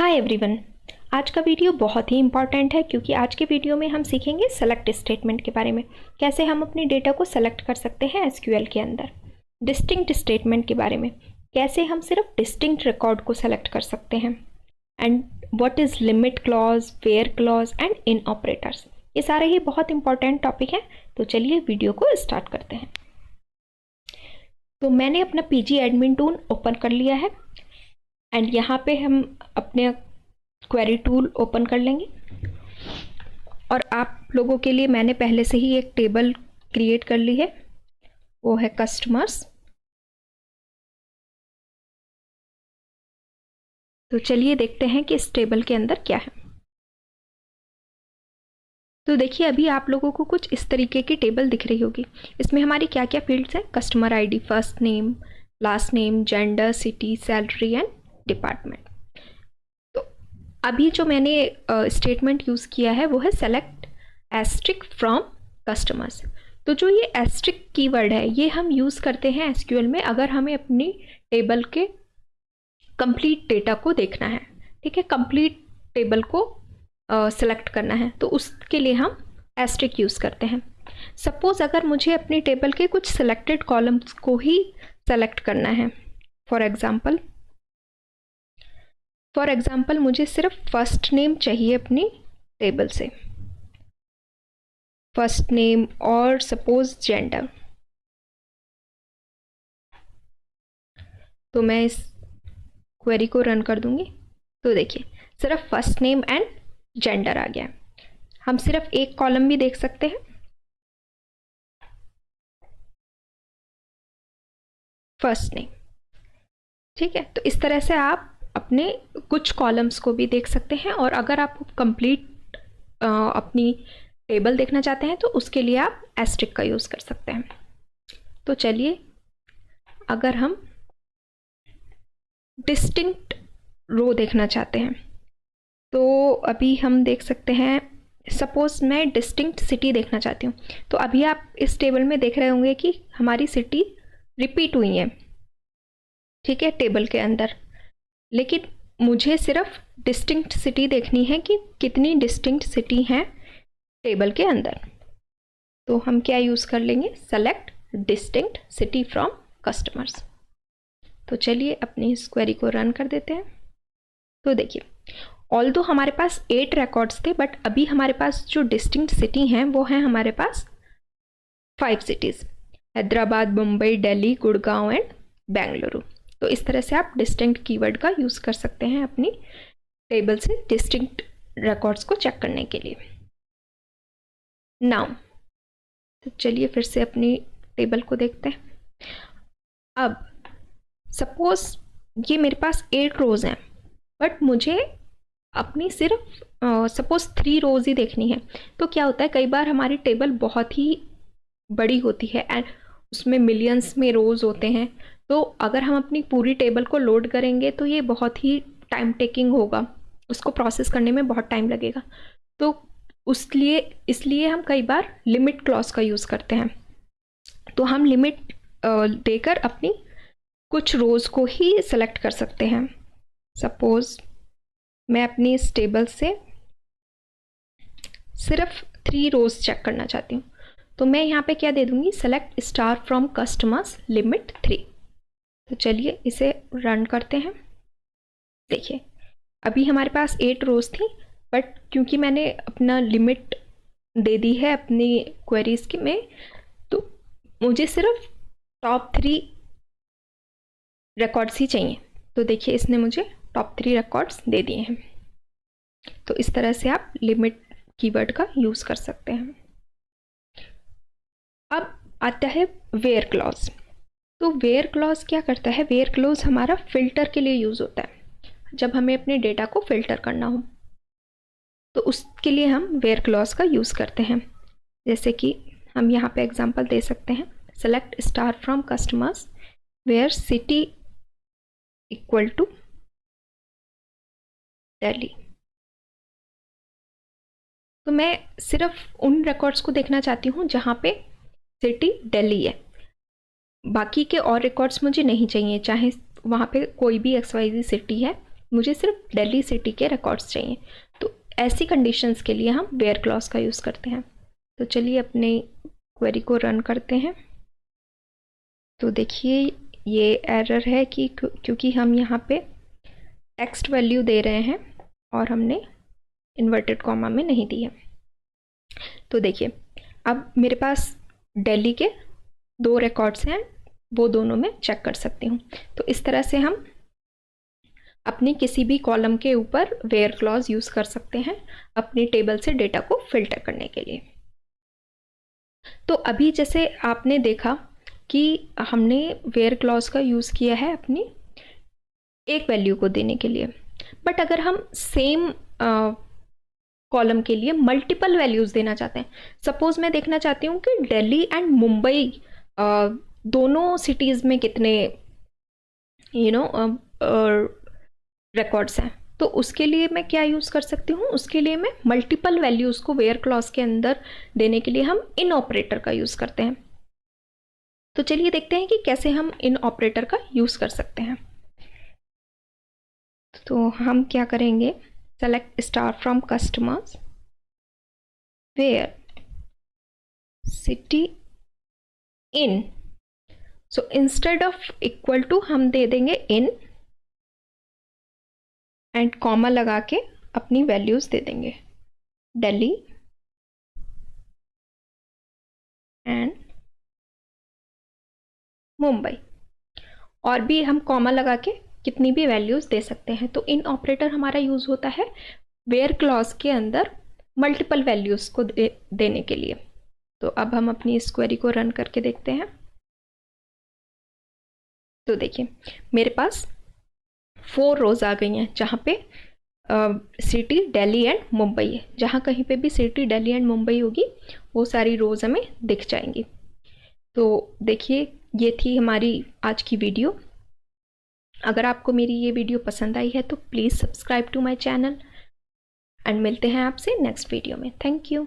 Hi everyone. आज का video बहुत ही इंपॉर्टेंट है क्योंकि आज के वीडियो में हम सीखेंगे सेलेक्ट स्टेटमेंट के बारे में। कैसे हम अपनी डेटा को सेलेक्ट कर सकते हैं एसक्यूएल के अंदर। डिस्टिंक्ट स्टेटमेंट के बारे में, कैसे हम सिर्फ डिस्टिंक्ट रिकॉर्ड को सेलेक्ट कर सकते हैं। And what is limit clause, where clause and in operators. ये सारे ही बहुत इंपॉर्टेंट टॉपिक हैं। तो चलिए वीडियो को स्टार्ट करते हैं। तो मैंने अपना पीजी एडमिन टूल ओपन कर लिया है एंड यहाँ पे हम अपने क्वेरी टूल ओपन कर लेंगे। और आप लोगों के लिए मैंने पहले से ही एक टेबल क्रिएट कर ली है, वो है कस्टमर्स। तो चलिए देखते हैं कि इस टेबल के अंदर क्या है। तो देखिए अभी आप लोगों को कुछ इस तरीके की टेबल दिख रही होगी। इसमें हमारी क्या क्या फील्ड्स हैं? Customer ID, first name, last name, gender, city, salary and department. तो अभी जो मैंने स्टेटमेंट यूज़ किया है वो है सेलेक्ट एस्ट्रिक फ्रॉम कस्टमर्स। तो जो ये एस्ट्रिक कीवर्ड है ये हम यूज़ करते हैं एसक्यूएल में अगर हमें अपनी टेबल के कंप्लीट डेटा को देखना है। ठीक है, कंप्लीट टेबल को सेलेक्ट करना है तो उसके लिए हम एस्ट्रिक यूज़ करते हैं। सपोज़ अगर मुझे अपनी टेबल के कुछ सेलेक्टेड कॉलम्स को ही सेलेक्ट करना है, फॉर एग्जाम्पल मुझे सिर्फ फर्स्ट नेम चाहिए अपनी टेबल से, फर्स्ट नेम और सपोज जेंडर। तो मैं इस क्वेरी को रन कर दूंगी। तो देखिए सिर्फ फर्स्ट नेम एंड जेंडर आ गया। हम सिर्फ एक कॉलम भी देख सकते हैं, फर्स्ट नेम। ठीक है, तो इस तरह से आप अपने कुछ कॉलम्स को भी देख सकते हैं। और अगर आप कंप्लीट अपनी टेबल देखना चाहते हैं तो उसके लिए आप एस्ट्रिक का यूज़ कर सकते हैं। तो चलिए अगर हम डिस्टिंक्ट रो देखना चाहते हैं तो अभी हम देख सकते हैं। सपोज मैं डिस्टिंक्ट सिटी देखना चाहती हूँ तो अभी आप इस टेबल में देख रहे होंगे कि हमारी सिटी रिपीट हुई है, ठीक है, टेबल के अंदर। लेकिन मुझे सिर्फ डिस्टिंक्ट सिटी देखनी है कि कितनी डिस्टिंक्ट सिटी हैं टेबल के अंदर। तो हम क्या यूज़ कर लेंगे? Select distinct city from customers. तो चलिए अपनी इस क्वेरी को रन कर देते हैं। तो देखिए ऑल्दो हमारे पास 8 रिकॉर्ड्स थे बट अभी हमारे पास जो डिस्टिंक्ट सिटी हैं वो हैं हमारे पास 5 सिटीज़, हैदराबाद, मुंबई, दिल्ली, गुड़गांव एंड बेंगलुरु। तो इस तरह से आप डिस्टिंक्ट कीवर्ड का यूज़ कर सकते हैं अपनी टेबल से डिस्टिंक्ट रिकॉर्ड्स को चेक करने के लिए। नाउ तो चलिए फिर से अपनी टेबल को देखते हैं। अब सपोज ये मेरे पास 8 रोज़ हैं बट मुझे अपनी सिर्फ सपोज 3 रोज़ ही देखनी है। तो क्या होता है, कई बार हमारी टेबल बहुत ही बड़ी होती है एंड उसमें मिलियंस में रोज़ होते हैं। तो अगर हम अपनी पूरी टेबल को लोड करेंगे तो ये बहुत ही टाइम टेकिंग होगा, उसको प्रोसेस करने में बहुत टाइम लगेगा। तो इसलिए हम कई बार लिमिट क्लॉज का यूज़ करते हैं। तो हम लिमिट देकर अपनी कुछ रोज़ को ही सेलेक्ट कर सकते हैं। सपोज मैं अपनी इस टेबल से सिर्फ 3 रोज़ चेक करना चाहती हूँ तो मैं यहाँ पे क्या दे दूँगी? Select star from customers limit 3। तो चलिए इसे रन करते हैं। देखिए अभी हमारे पास 8 रोज़ थी बट क्योंकि मैंने अपना लिमिट दे दी है अपनी क्वेरीज के में तो मुझे सिर्फ टॉप 3 रिकॉर्ड्स ही चाहिए। तो देखिए इसने मुझे टॉप 3 रिकॉर्ड्स दे दिए हैं। तो इस तरह से आप लिमिट कीवर्ड का यूज़ कर सकते हैं। अब आता है वेयर क्लॉज। तो वेयर क्लॉज क्या करता है? वेयर क्लॉज हमारा फिल्टर के लिए यूज़ होता है जब हमें अपने डेटा को फिल्टर करना हो तो उसके लिए हम वेयर क्लॉज का यूज़ करते हैं। जैसे कि हम यहाँ पे एग्जांपल दे सकते हैं, select star from customers where city equal to Delhi. तो मैं सिर्फ उन रिकॉर्ड्स को देखना चाहती हूँ जहाँ पे सिटी दिल्ली है, बाकी के और रिकॉर्ड्स मुझे नहीं चाहिए, चाहे वहाँ पे कोई भी XYZ सिटी है मुझे सिर्फ दिल्ली सिटी के रिकॉर्ड्स चाहिए। तो ऐसी कंडीशंस के लिए हम वेयर क्लॉज का यूज़ करते हैं। तो चलिए अपने क्वेरी को रन करते हैं। तो देखिए ये एरर है कि क्योंकि हम यहाँ पे टेक्स्ट वैल्यू दे रहे हैं और हमने इन्वर्टेड कॉमा में नहीं दी है। तो देखिए अब मेरे पास दिल्ली के 2 रिकॉर्ड्स हैं, वो दोनों मैं चेक कर सकती हूँ। तो इस तरह से हम अपनी किसी भी कॉलम के ऊपर वेयर क्लॉज यूज़ कर सकते हैं अपनी टेबल से डेटा को फिल्टर करने के लिए। तो अभी जैसे आपने देखा कि हमने वेयर क्लॉज का यूज़ किया है अपनी एक वैल्यू को देने के लिए, बट अगर हम सेम कॉलम के लिए मल्टीपल वैल्यूज़ देना चाहते हैं, सपोज मैं देखना चाहती हूँ कि दिल्ली एंड मुंबई दोनों सिटीज़ में कितने रिकॉर्ड्स हैं, तो उसके लिए मैं क्या यूज़ कर सकती हूँ, उसके लिए मैं मल्टीपल वैल्यूज़ को वेयर क्लॉज के अंदर देने के लिए हम इन ऑपरेटर का यूज़ करते हैं। तो चलिए देखते हैं कि कैसे हम इन ऑपरेटर का यूज़ कर सकते हैं। तो हम क्या करेंगे, select star from customers where city in. So instead of equal to हम दे देंगे इन एंड कॉमा लगा के अपनी वैल्यूज दे देंगे, दिल्ली एंड मुंबई, और भी हम कॉमा लगा के कितनी भी वैल्यूज दे सकते हैं। तो इन ऑपरेटर हमारा यूज होता है वेयर क्लॉज के अंदर मल्टीपल वैल्यूज को देने के लिए। तो अब हम अपनी इस क्वेरी को रन करके देखते हैं। तो देखिए मेरे पास 4 रोज आ गई हैं जहाँ पे सिटी दिल्ली एंड मुंबई है। जहाँ कहीं पे भी सिटी दिल्ली एंड मुंबई होगी वो सारी रोज हमें दिख जाएंगी। तो देखिए ये थी हमारी आज की वीडियो। अगर आपको मेरी ये वीडियो पसंद आई है तो please subscribe to my channel and मिलते हैं आपसे नेक्स्ट वीडियो में। Thank you.